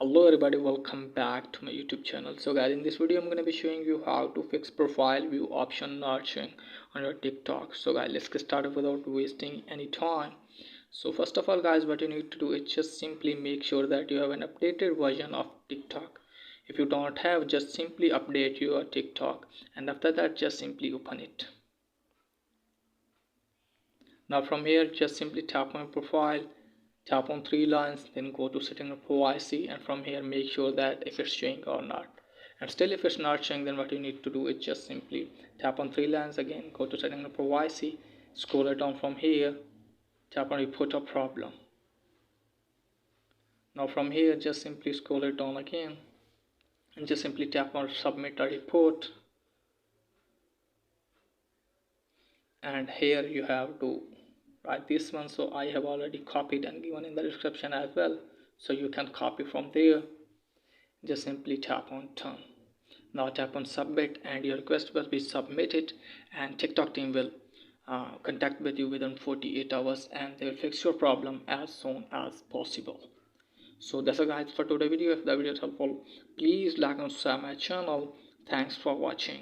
Hello everybody, welcome back to my YouTube channel. So guys, in this video I'm going to be showing you how to fix profile view option not showing on your TikTok. So guys, let's get started without wasting any time. So first of all guys, what you need to do is just simply make sure that you have an updated version of TikTok. If you don't have, just simply update your TikTok, and after that just simply open it. Now from here just simply tap on profile, tap on three lines, then go to setting of privacy, and from here make sure that if it's showing or not. And still if it's not showing, then what you need to do is just simply tap on three lines again, go to setting of privacy, scroll it down from here, tap on report a problem. Now from here just simply scroll it down again and just simply tap on submit a report, and here you have to write this one. So I have already copied and given in the description as well, so you can copy from there. Just simply tap on done. Now tap on submit and your request will be submitted, and TikTok team will contact with you within 48 hours and they will fix your problem as soon as possible. So that's all guys for today's video. If the video is helpful, please like and subscribe my channel. Thanks for watching.